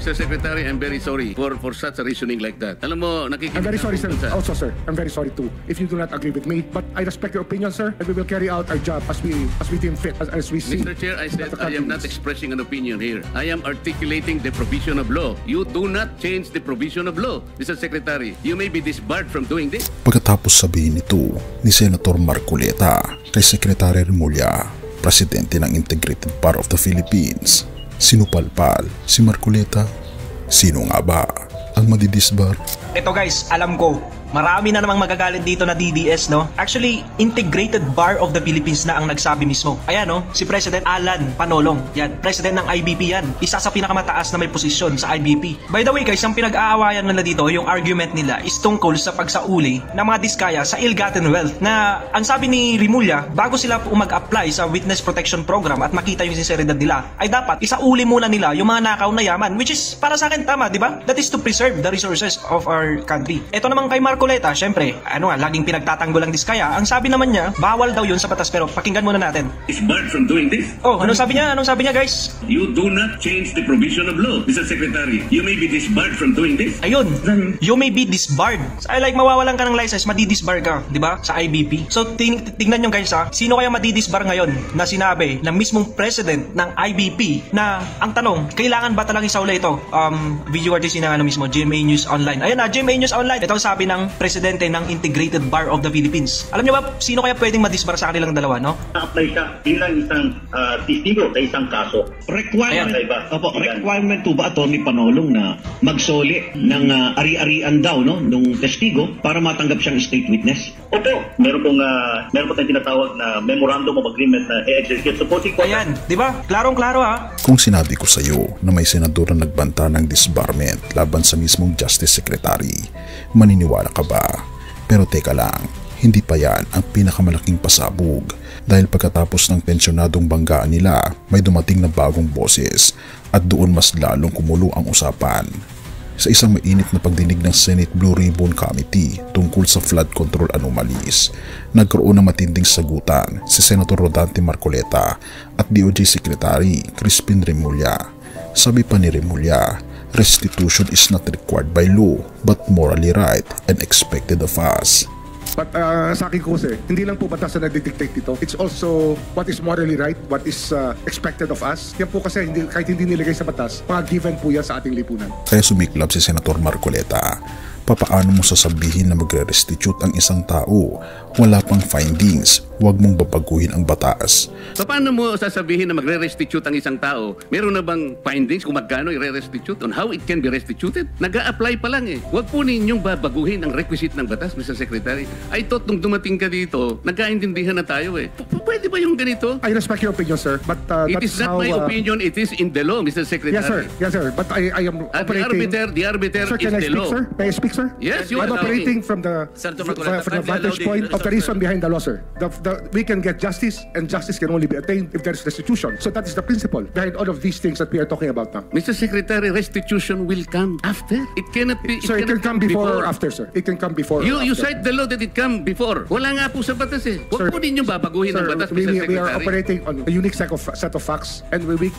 Mr. Secretary, I'm very sorry for such a reasoning like that. Alam mo, nakikita... I'm very sorry, sir. Also, sir, I'm very sorry too if you do not agree with me. But I respect your opinion, sir, and we will carry out our job as we deem fit, as we see. Mr. Chair, I said I am not expressing an opinion here. I am articulating the provision of law. You do not change the provision of law, Mr. Secretary. You may be disbarred from doing this. Pagkatapos sabihin ito ni Senator Marcoleta kay Secretary Remulla, Presidente ng Integrated Bar of the Philippines, sinupalpal si Marcoleta. Sino nga ba ang madidisbar? Ito guys, alam ko, marami na namang magagalit dito na DDS, no? Actually, Integrated Bar of the Philippines na ang nagsabi mismo. Ayan, no? Si President Alan Panolong. Yan, President ng IBP yan. Isa sa pinakamataas na may posisyon sa IBP. By the way guys, ang pinag-aawayan nila dito, yung argument nila is tungkol sa pagsauli ng mga diskaya sa ill-gotten wealth. Na ang sabi ni Remulla, bago sila mag-apply sa Witness Protection Program at makita yung sinseridad nila, ay dapat isauli muna nila yung mga nakaw na yaman, which is para sa akin tama, di ba? That is to preserve the resources of our country. Ito naman kay Marcoleta, syempre, laging pinagtatanggol ang diskaya. Ang sabi naman niya, bawal daw yun sa batas, pero pakinggan muna natin. Disbarred from doing this? Oh, anong sabi niya? Anong sabi niya, guys? You do not change the provision of law, Mr. Secretary. You may be disbarred from doing this. Ayun, you may be disbarred. I like mawawalan ka ng license, madidisbar ka, di ba? Sa IBP. So, tingnan nyo guys ha, sino kaya madidisbar ngayon na sinabi ng mismong president ng IBP na ang tanong, kailangan ba talagang isauli ito? Video artist na mismo, GMA News Online. Ayun na, GMA News Online. Ito ang sabi ng presidente ng Integrated Bar of the Philippines. Alam niyo ba, sino kaya pwedeng madisbar sa kanilang dalawa, no? Na-apply siya bilang isang testigo sa isang kaso. Requirement to ba, Atty. Panolong, na magsoli ng ari-arian daw, no, nung testigo para matanggap siyang state witness? Opo, meron po tayong tinatawag na Memorandum of Agreement na i-execute. Supposing ko... Ayan, di ba? Klarong-klaro ha? Kung sinabi ko sa iyo na may senador na nagbanta ng disbarment laban sa mismong Justice Secretary, maniniwala ka ba? Pero teka lang, hindi pa yan ang pinakamalaking pasabog dahil pagkatapos ng pensyonadong banggaan nila, may dumating na bagong boses at doon mas lalong kumulo ang usapan. Sa isang mainit na pagdinig ng Senate Blue Ribbon Committee tungkol sa flood control anomalies, nagkaroon ng matinding sagutan si Senator Rodante Marcoleta at DOJ Secretary Crispin Remulla. Sabi pa ni Remulla, restitution is not required by law but morally right and expected of us. But sa akin ko kasi, hindi lang po batas na nagdidictate dito. It's also what is morally right, what is expected of us. Yan po kasi kahit hindi nilagay sa batas, mga given po yan sa ating lipunan. Kaya sumiklab si Senator Marcoleta. Papaano mo sasabihin na magre-restitute ang isang tao? Wala pang findings, huwag mong babaguhin ang batas. Paano mo sasabihin na magre-restitute ang isang tao? Meron na bang findings kung magkano i-restitute on how it can be restituted? Nag-a-apply pa lang eh. Huwag po ninyong babaguhin ang requisite ng batas, Mr. Secretary. I thought nung dumating ka dito, nagkaintindihan na tayo eh. Pwede ba yung ganito? I respect your opinion, sir. But it is not my opinion, it is in the law, Mr. Secretary. Yes, sir. Yes, sir. But I am operating... The arbiter sir, is the law. Sir? May I speak, sir? Yes, you I'm operating from the vantage point of the reason behind the law, sir. We can get justice, and justice can only be attained if there is restitution. So that is the principle behind all of these things that we are talking about now. Mr. Secretary, restitution will come after. It cannot be. Sir, it can come before or after, sir. It can come before. You cite the law that it come before. Wala nga po sa batas eh. Huwag po ninyong babaguhin ang batas, Mr. Secretary. We are operating on a unique set of facts, and we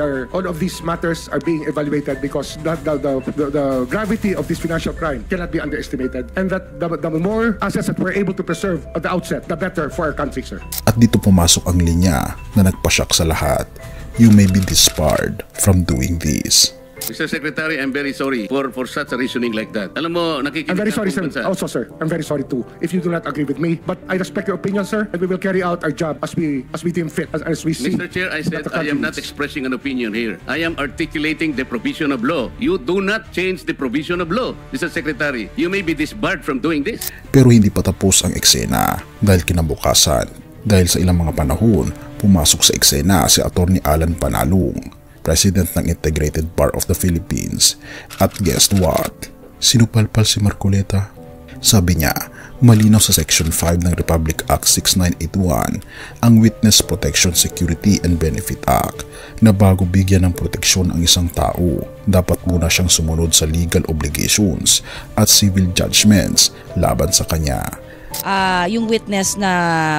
are all of these matters are being evaluated because the gravity of this financial crime cannot be underestimated, and that the more assets that we're able to preserve at the outset, the better for our country, sir. At dito pumasok ang linya na nagpasyak sa lahat. You may be disbarred from doing this. Mr. Secretary, I'm very sorry for such a reasoning like that. Alam mo, nakikita... I'm very sorry, sir. Also, sir, I'm very sorry too if you do not agree with me. But I respect your opinion, sir, and we will carry out our job as we deem fit, as we see. Mr. Chair, I said I am not expressing an opinion here. I am articulating the provision of law. You do not change the provision of law, Mr. Secretary. You may be disbarred from doing this. Pero hindi pa tapos ang eksena dahil kinabukasan. Dahil sa ilang mga panahon, pumasok sa eksena si Atty. Alan Panalong, President ng Integrated Bar of the Philippines. At guess what? Sinupalpal si Marcoleta. Sabi niya, malinaw sa Section 5 ng Republic Act 6981 ang Witness Protection Security and Benefit Act na bago bigyan ng proteksyon ang isang tao, dapat muna siyang sumunod sa legal obligations at civil judgments laban sa kanya. yung witness na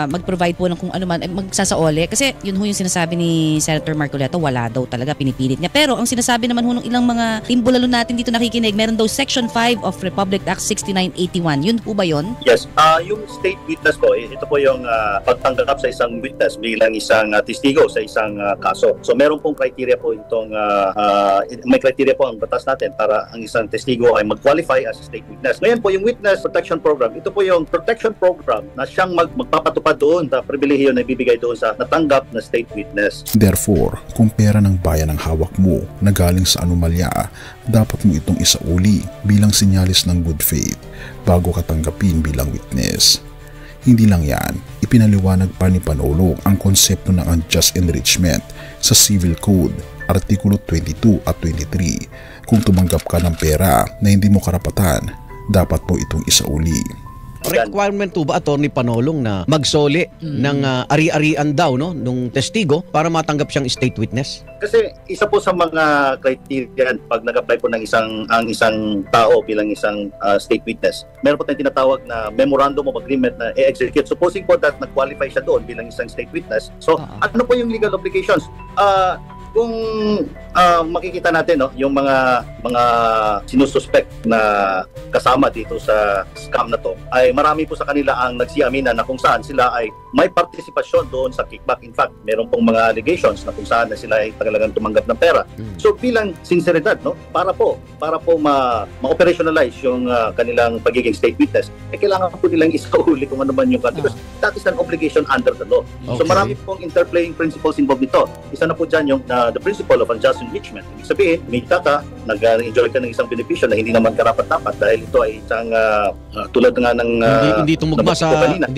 mag-provide po ng kung ano man, magsasaoli. Kasi yun ho yung sinasabi ni Senator Marcoleta, wala daw talaga, pinipilit niya. Pero ang sinasabi naman ho ng ilang mga timbulalo natin dito nakikinig, meron daw Section 5 of Republic Act 6981. Yun po ba yun? Yes. Yung state witness po, ito po yung pagtanggap sa isang witness bilang isang testigo sa isang kaso. So meron pong criteria po itong, may criteria po ang batas natin para ang isang testigo ay mag-qualify as a state witness. Ngayon po yung Witness Protection Program, ito po yung protection program na siyang magpapatupad doon sa pribilehiyo na ibibigay doon sa natanggap na state witness. Therefore, kung pera ng bayan ang hawak mo na galing sa anomalya, dapat mo itong isauli bilang sinyalis ng good faith bago ka tanggapin bilang witness. Hindi lang yan, ipinaliwanag pa ni Panulong ang konsepto ng unjust enrichment sa Civil Code, Artikulo 22 at 23. Kung tumanggap ka ng pera na hindi mo karapatan, dapat po itong isauli. Requirement po ba, Attorney Panulong, na magsoli ng ari-arian daw nung testigo para matanggap siyang state witness? Kasi isa po sa mga criteria pag nag-apply po ng isang tao bilang isang state witness, meron po tayong tinatawag na memorandum of agreement na i-execute. Supposing po that nag-qualify siya doon bilang isang state witness. So, ano po yung legal obligations? Kung makikita natin yung mga sinususpect na kasama dito sa scam na to, ay marami po sa kanila ang nagsiamina na kung saan sila ay may partisipasyon doon sa kickback. In fact, meron pong mga allegations na kung saan na sila ay talagang tumanggap ng pera. So bilang sinseridad, para po ma-operationalize yung kanilang pagiging state witness, kailangan po nilang isauli kung ano man yung because that is an obligation under the law. Okay. So marami pong interplaying principles involved nito. Isa na po dyan yung the principle of unjust enrichment. Ibig sabihin, kumita ka, nag-enjoy ka ng isang benepisyo na hindi naman karapat-dapat dahil ito ay isang tulad nga ng hindi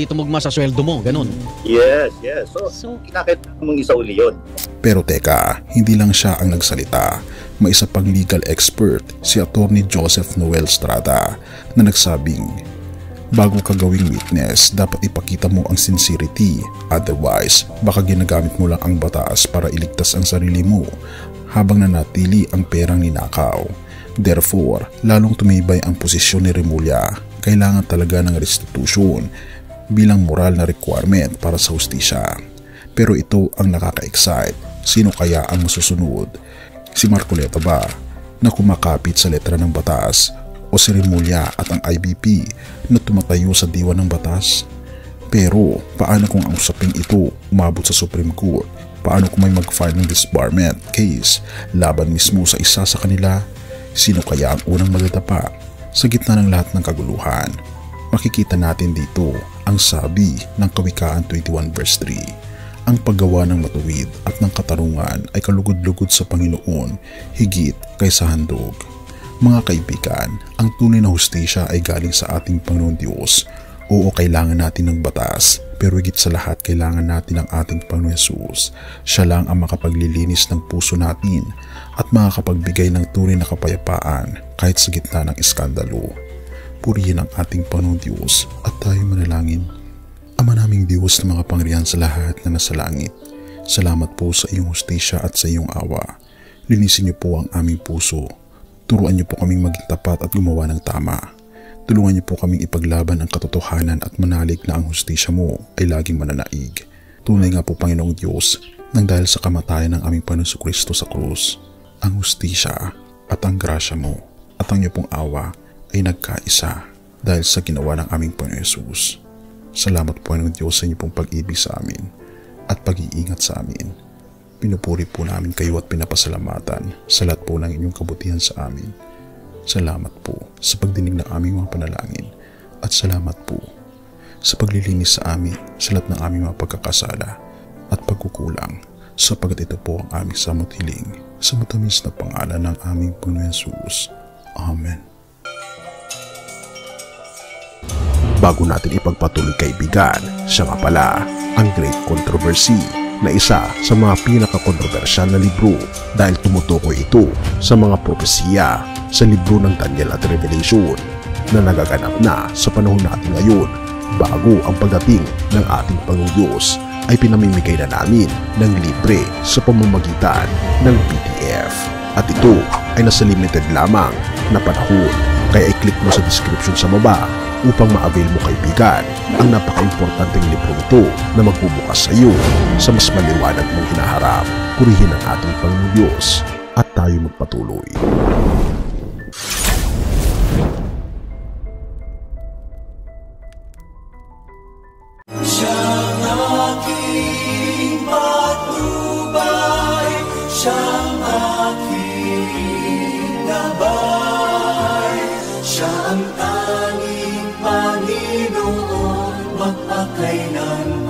tumugma sa sweldo mo, ganun. Yes. So kinakailangan mong isauli yun. Pero teka, hindi lang siya ang nagsalita. May isa pang legal expert, si Attorney Joseph Noel Strada, na nagsabing, bago ka gawing witness, dapat ipakita mo ang sincerity. Otherwise, baka ginagamit mo lang ang batas para iligtas ang sarili mo habang nanatili ang perang ninakaw. Therefore, lalong tumibay ang posisyon ni Remulla. Kailangan talaga ng restitution bilang moral na requirement para sa hustisya. Pero ito ang nakaka-excite. Sino kaya ang masusunod? Si Marcoleta ba na kumakapit sa letra ng batas, o si Remulla at ang IBP na tumatayo sa diwa ng batas? Pero paano kung ang usaping ito umabot sa Supreme Court? Paano kung may mag-file ng disbarment case laban mismo sa isa sa kanila? Sino kaya ang unang magdadapa? Sa gitna ng lahat ng kaguluhan, makikita natin dito ang sabi ng Kawikaan 21 verse 3. Ang paggawa ng matuwid at ng katarungan ay kalugod-lugod sa Panginoon higit kaysa handog. Mga kaibigan, ang tunay na hustisya ay galing sa ating Panginoon Diyos. Oo, kailangan natin ng batas, pero higit sa lahat kailangan natin ang ating Panginoon Jesus. Siya lang ang makapaglilinis ng puso natin at makakapagbigay ng tunay na kapayapaan kahit sa gitna ng iskandalo. Purihin ang ating Panginoon Diyos at tayo manalangin. Ama naming Diyos na mga pangyarihan sa lahat na nasa langit, salamat po sa iyong hustisya at sa iyong awa. Linisin niyo po ang aming puso. Turuan niyo po kaming maging tapat at gumawa ng tama. Tulungan niyo po kaming ipaglaban ang katotohanan at manalig na ang hustisya mo ay laging mananaig. Tunay nga po, Panginoong Diyos, nang dahil sa kamatayan ng aming Panginoon Kristo sa krus, ang hustisya at ang grasya mo at ang iyong pong awa ay nagkaisa dahil sa ginawa ng aming Panginoon Jesus. Salamat po, Panginoong Diyos, sa inyong pong pag-ibig sa amin at pag-iingat sa amin. Pinupuri po namin kayo at pinapasalamatan sa lahat po ng inyong kabutihan sa amin. Salamat po sa pagdinig ng aming mga panalangin at salamat po sa paglilinis sa amin sa lahat ng aming mga pagkakasala at pagkukulang, sapagat ito po ang aming samot-hiling sa matamis na pangalan ng aming Panginoon Jesus. Amen. Bago natin ipagpatuloy, kaibigan, siya nga pala ang Great Controversy na isa sa mga pinaka-kontrobersyal na libro dahil tumutukoy ito sa mga propesiya sa libro ng Daniel at Revelation na nagaganap na sa panahon natin ngayon bago ang pagdating ng ating Panginoong Diyos ay pinamimigay na namin ng libre sa pamamagitan ng PDF at ito ay nasa limited lamang na panahon. Kaya i-click mo sa description sa baba upang ma-avail mo kaibigan ang napaka-importanteng libro ito na magbubukas sa iyo sa mas maliwanag mong hinaharap. Purihin ang ating Panginoong Diyos at tayo magpatuloy. Siyang aking patnubay, siyang aking gabay, siya ang tanging Panginoon magpakailanman.